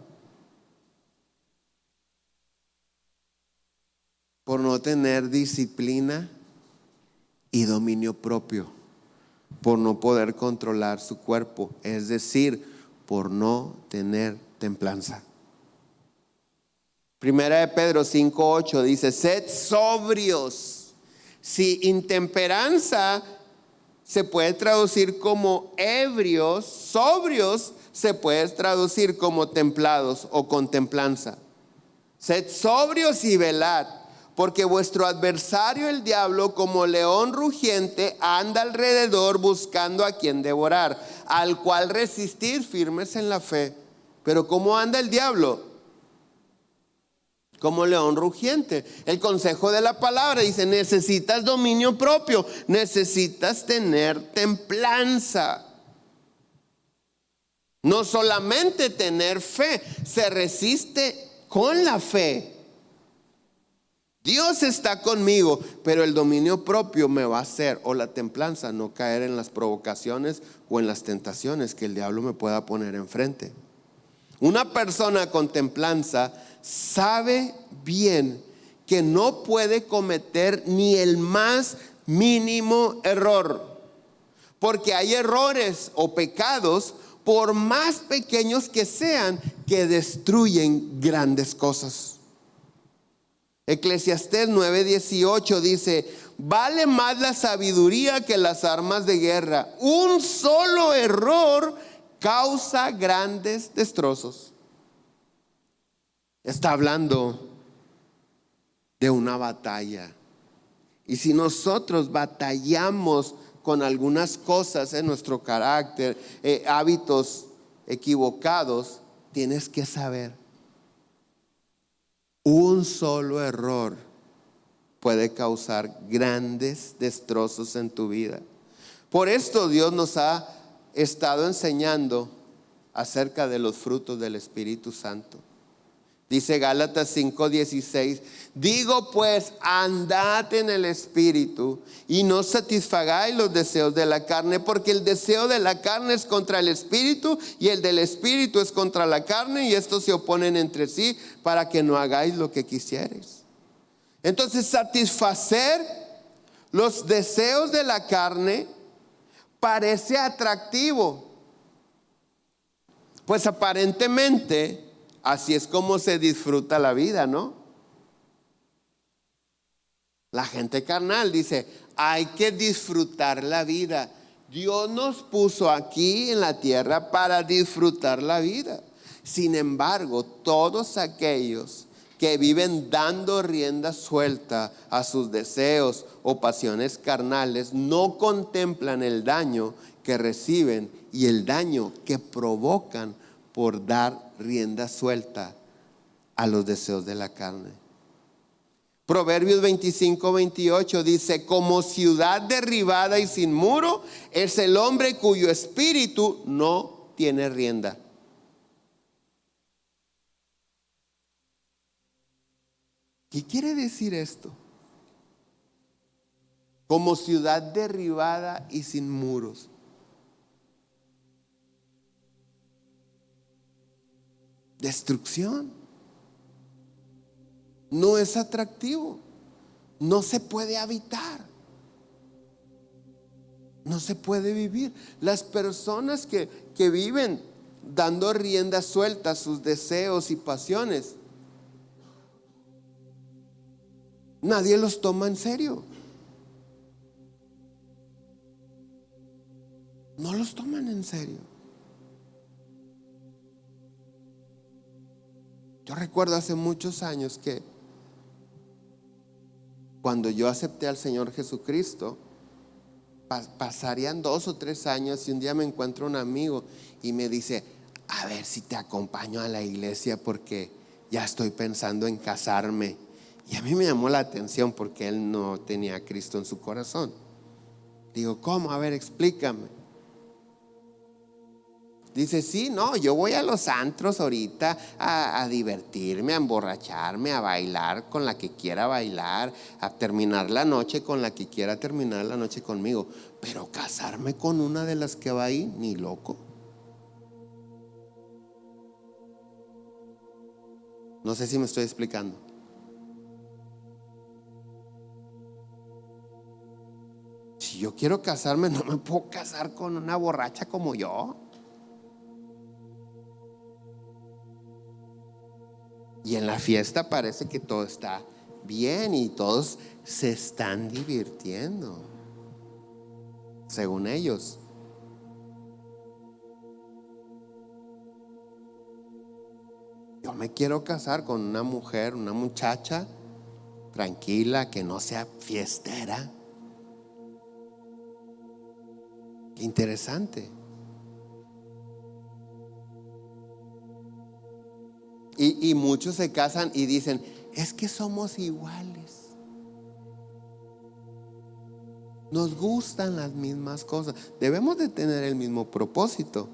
Por no tener disciplina y dominio propio, por no poder controlar su cuerpo, es decir, por no tener templanza. Primera de Pedro 5:8 dice, sed sobrios. Si intemperanza se puede traducir como ebrios, sobrios se puede traducir como templados o con templanza. Sed sobrios y velad, porque vuestro adversario el diablo, como león rugiente, anda alrededor buscando a quien devorar, al cual resistir firmes en la fe. Pero ¿cómo anda el diablo? Como león rugiente. El consejo de la palabra dice, necesitas dominio propio, necesitas tener templanza. No solamente tener fe, se resiste con la fe. Dios está conmigo, pero el dominio propio me va a hacer, o la templanza, no caer en las provocaciones o en las tentaciones que el diablo me pueda poner enfrente. Una persona con templanza sabe bien que no puede cometer ni el más mínimo error, porque hay errores o pecados, por más pequeños que sean, que destruyen grandes cosas. Eclesiastés 9:18 dice, vale más la sabiduría que las armas de guerra. Un solo error causa grandes destrozos. Está hablando de una batalla. Y si nosotros batallamos con algunas cosas en nuestro carácter, hábitos equivocados, tienes que saber, un solo error puede causar grandes destrozos en tu vida. Por esto Dios nos ha estado enseñando acerca de los frutos del Espíritu Santo. Dice Gálatas 5:16, digo pues, andad en el Espíritu y no satisfagáis los deseos de la carne, porque el deseo de la carne es contra el Espíritu y el del Espíritu es contra la carne, y estos se oponen entre sí para que no hagáis lo que quisierais. Entonces, satisfacer los deseos de la carne parece atractivo, pues aparentemente así es como se disfruta la vida, ¿no? La gente carnal dice, hay que disfrutar la vida. Dios nos puso aquí en la tierra para disfrutar la vida. Sin embargo, todos aquellos que viven dando rienda suelta a sus deseos o pasiones carnales no contemplan el daño que reciben y el daño que provocan por dar rienda suelta a los deseos de la carne. Proverbios 25:28 dice, como ciudad derribada y sin muro es el hombre cuyo espíritu no tiene rienda. ¿Qué quiere decir esto? Como ciudad derribada y sin muros. Destrucción. No es atractivo. No se puede habitar. No se puede vivir. Las personas que viven dando rienda suelta a sus deseos y pasiones, nadie los toma en serio. No los toman en serio. Yo recuerdo hace muchos años que cuando yo acepté al Señor Jesucristo, pasarían 2 o 3 años y un día me encuentro un amigo y me dice, a ver si te acompaño a la iglesia porque ya estoy pensando en casarme. Y a mí me llamó la atención porque él no tenía a Cristo en su corazón. Digo, ¿cómo? A ver, explícame. Dice, sí, no, yo voy a los antros ahorita a divertirme, a emborracharme, a bailar con la que quiera bailar, a terminar la noche con la que quiera terminar la noche conmigo. Pero casarme con una de las que va ahí, ni loco. No sé si me estoy explicando. Si yo quiero casarme, no me puedo casar con una borracha como yo. Y en la fiesta parece que todo está bien y todos se están divirtiendo, según ellos. Yo me quiero casar con una mujer, una muchacha tranquila, que no sea fiestera. Qué interesante. Y muchos se casan y dicen, es que somos iguales. Nos gustan las mismas cosas. Debemos de tener el mismo propósito,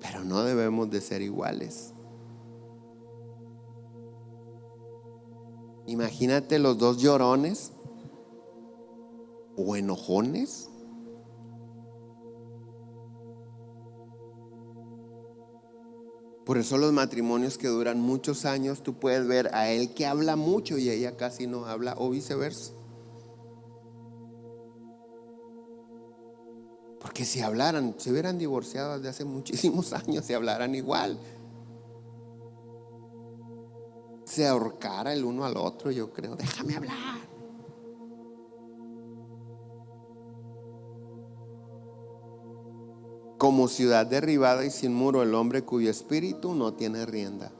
pero no debemos de ser iguales. Imagínate los dos llorones o enojones. Por eso los matrimonios que duran muchos años, tú puedes ver a él que habla mucho y ella casi no habla, o viceversa. Porque si hablaran, se hubieran divorciado desde hace muchísimos años, si hablaran igual. Se ahorcara el uno al otro, yo creo. Déjame hablar. Como ciudad derribada y sin muro, el hombre cuyo espíritu no tiene rienda.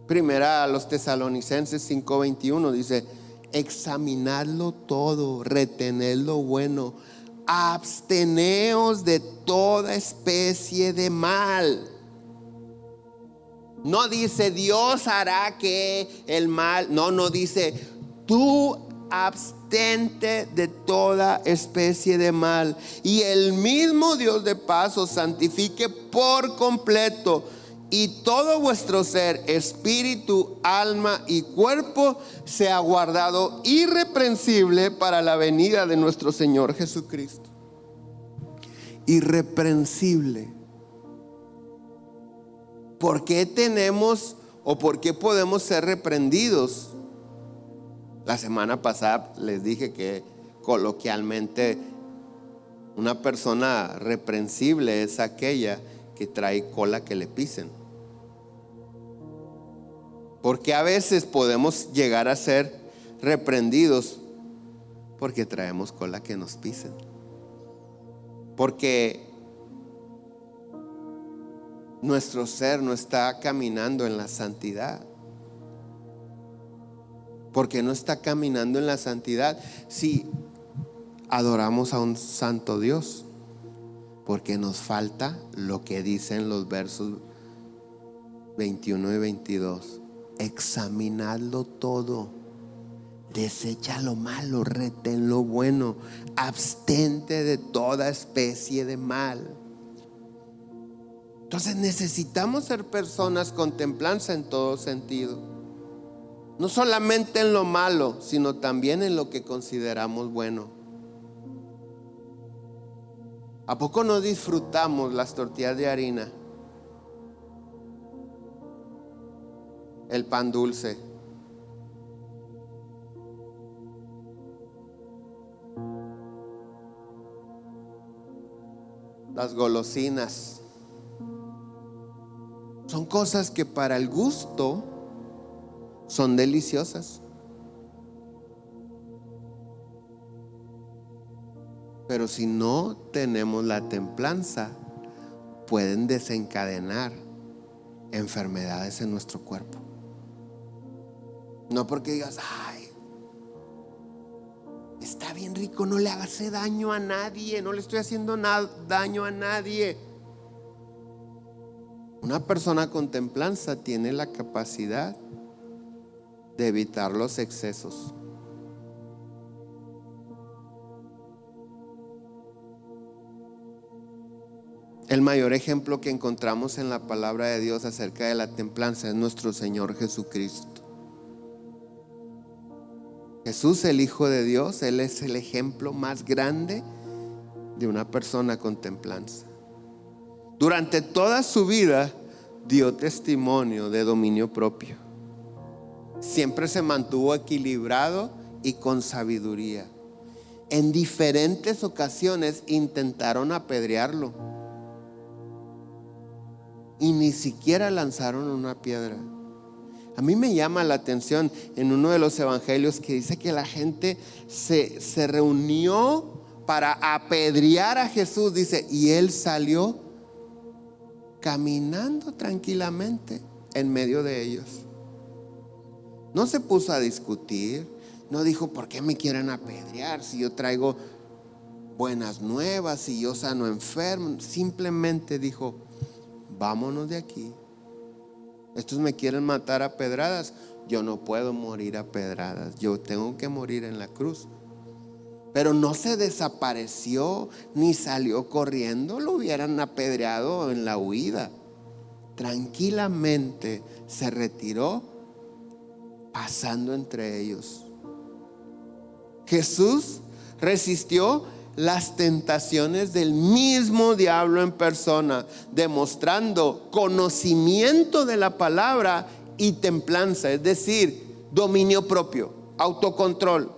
Primera a los Tesalonicenses 5:21 dice, examinadlo todo, retened lo bueno, absteneos de toda especie de mal. No dice Dios hará que el mal, no dice tú abstente de toda especie de mal y el mismo Dios de paz os santifique por completo y todo vuestro ser, espíritu, alma y cuerpo, sea guardado irreprensible para la venida de nuestro Señor Jesucristo. Irreprensible. ¿Por qué tenemos o por qué podemos ser reprendidos? La semana pasada les dije que coloquialmente una persona reprensible es aquella que trae cola que le pisen. Porque a veces podemos llegar a ser reprendidos porque traemos cola que nos pisen. Porque nuestro ser no está caminando en la santidad. Porque no está caminando en la santidad si adoramos a un santo Dios. Porque nos falta lo que dicen los versos 21 y 22. Examinadlo todo, desecha lo malo, retén lo bueno, abstente de toda especie de mal. Entonces necesitamos ser personas con templanza en todo sentido. No solamente en lo malo, sino también en lo que consideramos bueno. ¿A poco no disfrutamos las tortillas de harina? El pan dulce. Las golosinas. Son cosas que para el gusto son deliciosas. Pero si no tenemos la templanza, pueden desencadenar enfermedades en nuestro cuerpo. No porque digas, ay, está bien rico, no le hagas daño a nadie, no le estoy haciendo daño a nadie. Una persona con templanza tiene la capacidad de evitar los excesos. El mayor ejemplo que encontramos en la palabra de Dios acerca de la templanza es nuestro Señor Jesucristo. Jesús, el Hijo de Dios, Él es el ejemplo más grande de una persona con templanza. Durante toda su vida dio testimonio de dominio propio. Siempre se mantuvo equilibrado y con sabiduría. En diferentes ocasiones intentaron apedrearlo y ni siquiera lanzaron una piedra. A mí me llama la atención en uno de los evangelios que dice que la gente se reunió para apedrear a Jesús, dice, y él salió caminando tranquilamente en medio de ellos. No se puso a discutir, no dijo, ¿por qué me quieren apedrear si yo traigo buenas nuevas, si yo sano enfermo? Simplemente dijo, vámonos de aquí. Estos me quieren matar a pedradas. Yo no puedo morir a pedradas. Yo tengo que morir en la cruz. Pero no se desapareció ni salió corriendo. Lo hubieran apedreado en la huida. Tranquilamente se retiró, pasando entre ellos. Jesús resistió las tentaciones del mismo diablo en persona, demostrando conocimiento de la palabra y templanza, es decir, dominio propio, autocontrol.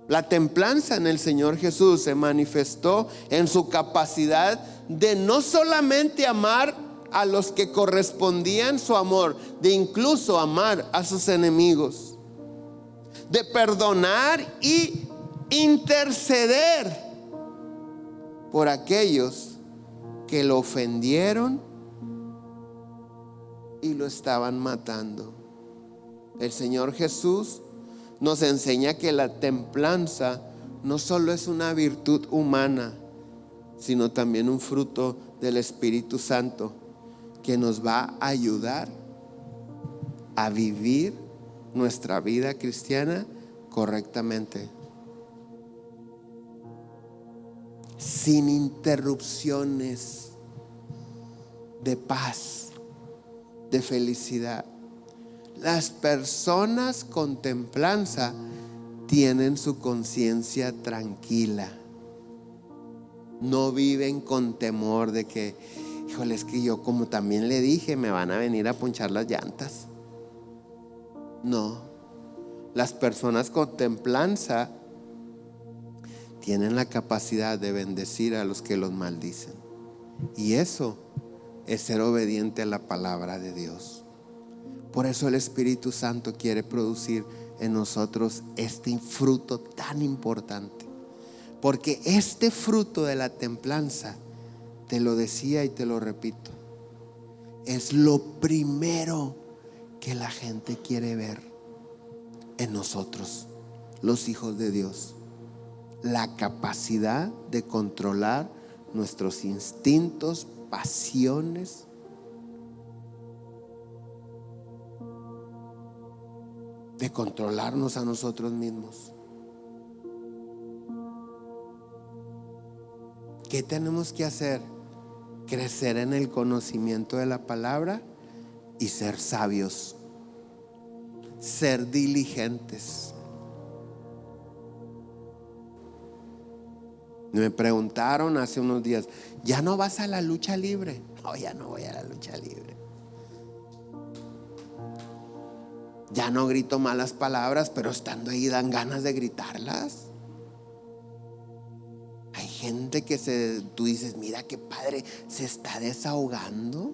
La templanza en el Señor Jesús se manifestó en su capacidad de no solamente amar a los que correspondían su amor, de incluso amar a sus enemigos, de perdonar y interceder por aquellos que lo ofendieron y lo estaban matando. El Señor Jesús nos enseña que la templanza no solo es una virtud humana, sino también un fruto del Espíritu Santo que nos va a ayudar a vivir nuestra vida cristiana correctamente, sin interrupciones. de paz, de felicidad. Las personas con templanza tienen su conciencia tranquila. No viven con temor de que, híjole, es que yo, como también le dije, me van a venir a ponchar las llantas. No. Las personas con templanza tienen la capacidad de bendecir a los que los maldicen. Y eso es ser obediente a la palabra de Dios. Por eso el Espíritu Santo quiere producir en nosotros este fruto tan importante. Porque este fruto de la templanza, te lo decía y te lo repito, es lo primero que la gente quiere ver en nosotros, los hijos de Dios. La capacidad de controlar nuestros instintos, pasiones, de controlarnos a nosotros mismos. ¿Qué tenemos que hacer? Crecer en el conocimiento de la palabra y ser sabios, ser diligentes. Me preguntaron hace unos días, ¿ya no vas a la lucha libre? No, ya no voy a la lucha libre. Ya no grito malas palabras, pero estando ahí dan ganas de gritarlas. Hay gente que tú dices, mira qué padre, se está desahogando.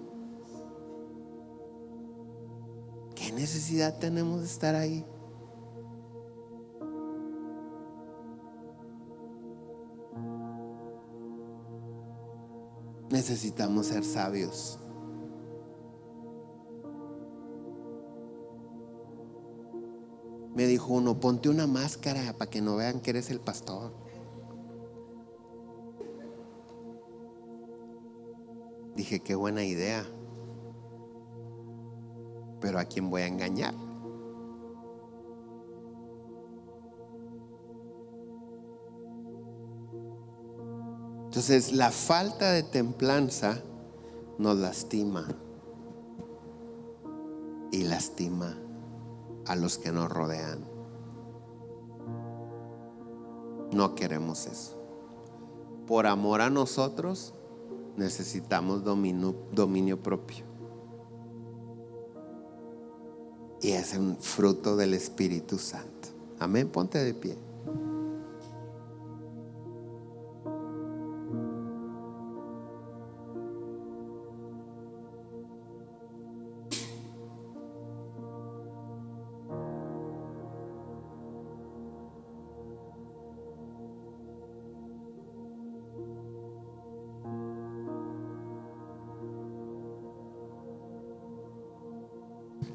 ¿Qué necesidad tenemos de estar ahí? Necesitamos ser sabios. Me dijo uno, ponte una máscara para que no vean que eres el pastor. Dije, qué buena idea. Pero ¿a quién voy a engañar? Entonces, la falta de templanza nos lastima y lastima a los que nos rodean. No queremos eso. Por amor a nosotros necesitamos dominio propio. Y es un fruto del Espíritu Santo. Amén, ponte de pie.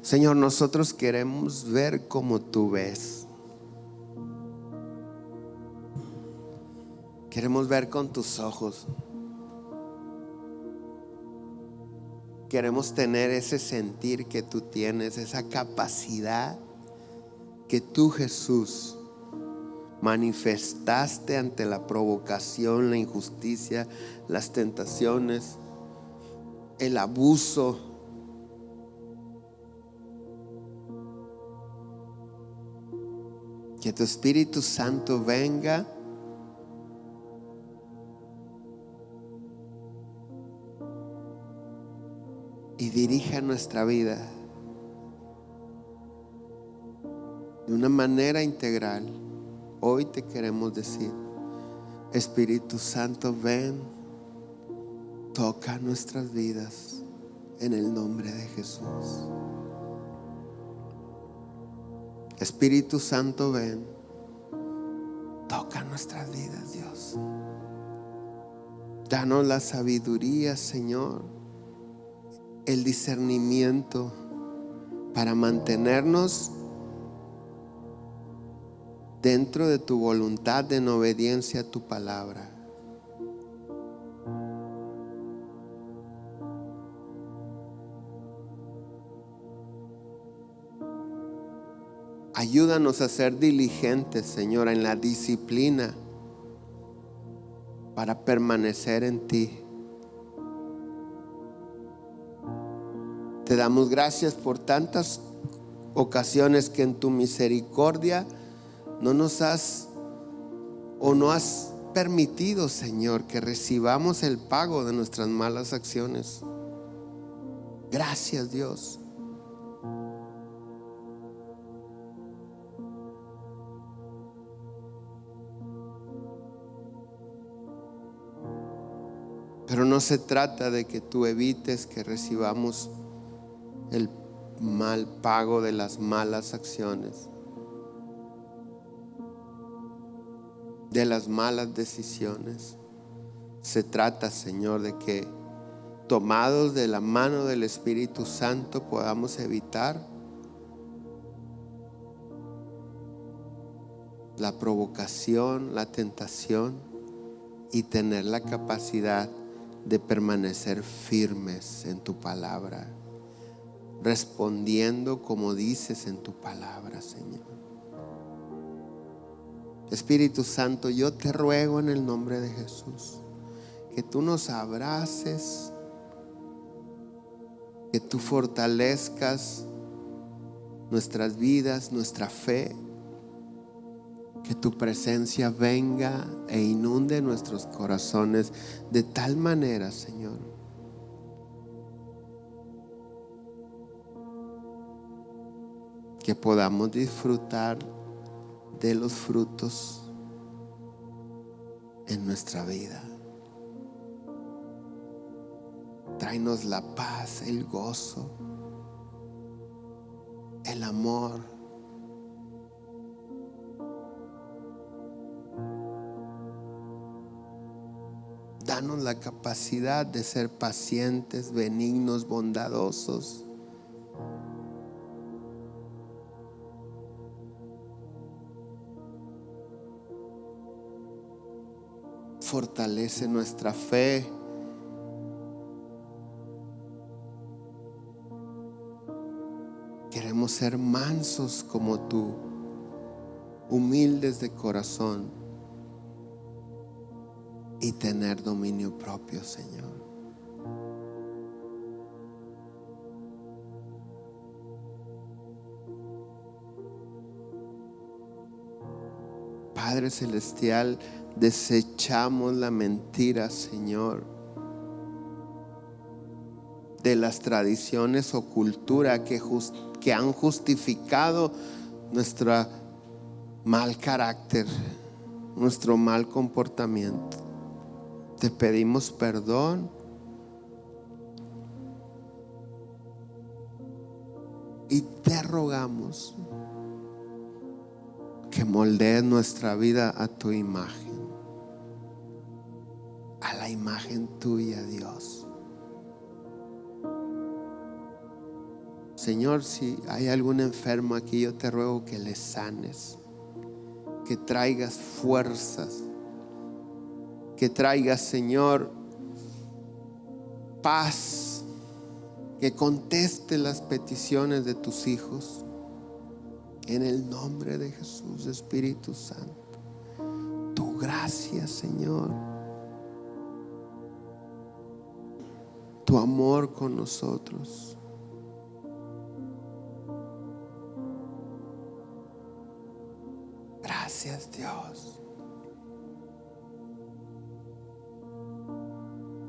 Señor, nosotros queremos ver como tú ves. Queremos ver con tus ojos. Queremos tener ese sentir que tú tienes, esa capacidad que tú, Jesús, manifestaste ante la provocación, la injusticia, las tentaciones, el abuso. Que tu Espíritu Santo venga y dirija nuestra vida de una manera integral. Hoy te queremos decir, Espíritu Santo, ven, toca nuestras vidas en el nombre de Jesús. Espíritu Santo, ven, toca nuestras vidas, Dios. Danos la sabiduría, Señor, el discernimiento para mantenernos dentro de tu voluntad, en obediencia a tu palabra. Ayúdanos a ser diligentes, Señor, en la disciplina para permanecer en ti. Te damos gracias por tantas ocasiones que en tu misericordia no nos has o no has permitido, Señor, que recibamos el pago de nuestras malas acciones. Gracias, Dios. Pero no se trata de que tú evites que recibamos el mal pago de las malas acciones, de las malas decisiones. Se trata, Señor, de que tomados de la mano del Espíritu Santo podamos evitar la provocación, la tentación, y tener la capacidad de permanecer firmes en tu palabra, respondiendo como dices en tu palabra, Señor. Espíritu Santo, yo te ruego en el nombre de Jesús que tú nos abraces, que tú fortalezcas nuestras vidas, nuestra fe, que tu presencia venga e inunde nuestros corazones de tal manera, Señor, que podamos disfrutar de los frutos en nuestra vida. Tráenos la paz, el gozo, el amor. Danos la capacidad de ser pacientes, benignos, bondadosos. Fortalece nuestra fe. Queremos ser mansos como tú, humildes de corazón, y tener dominio propio, Señor. Padre Celestial, desechamos la mentira, Señor, de las tradiciones o cultura que han justificado nuestro mal carácter, nuestro mal comportamiento. Te pedimos perdón y te rogamos que moldees nuestra vida a tu imagen, a la imagen tuya, Dios. Señor, si hay algún enfermo aquí, yo te ruego que le sanes, que traigas fuerzas, que traigas, Señor, paz, que conteste las peticiones de tus hijos. En el nombre de Jesús, Espíritu Santo, tu gracia, Señor, tu amor con nosotros. Gracias, Dios.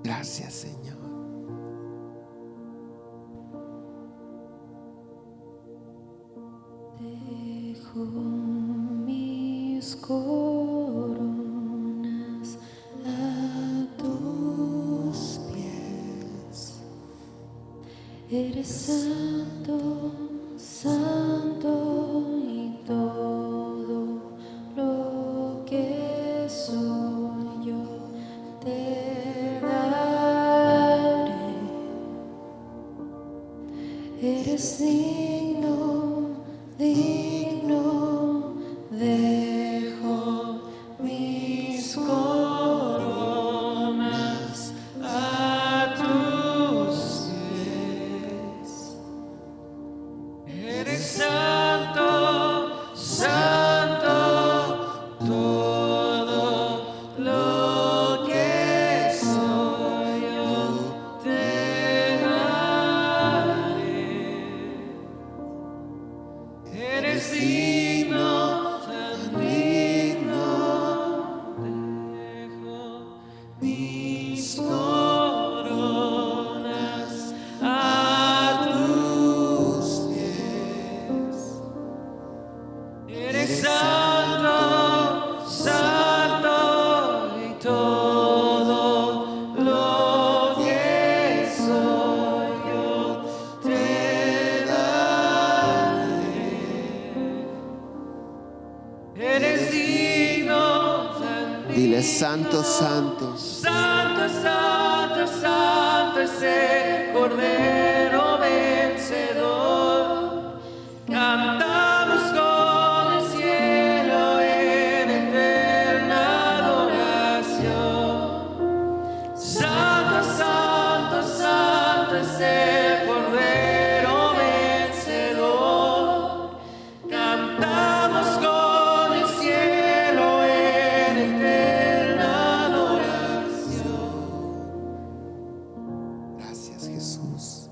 Gracias, Señor. Dejo mis coronas a tus pies. Eres santo, santo, y todo lo que soy yo te daré. Eres digno, digno, dejo mis coronas a tus pies. Eres santo, santo, todo lo que soy yo te daré. Santo, santo. Santo, santo, santo es el Cordero vencedor. Cantamos con el cielo en eterna adoración. Santo, santo, santo es el Cordero vencedor. Cantamos con el cielo en eterna adoración. Gracias, Jesús.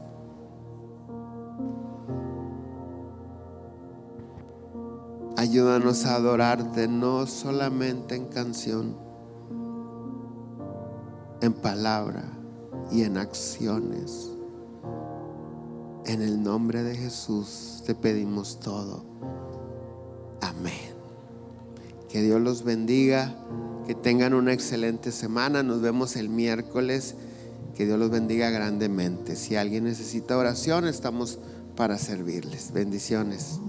Ayúdanos a adorarte no solamente en canción, en palabra y en acciones. En el nombre de Jesús te pedimos todo. Amén. Que Dios los bendiga, que tengan una excelente semana. Nos vemos el miércoles. Que Dios los bendiga grandemente. Si alguien necesita oración, estamos para servirles. Bendiciones.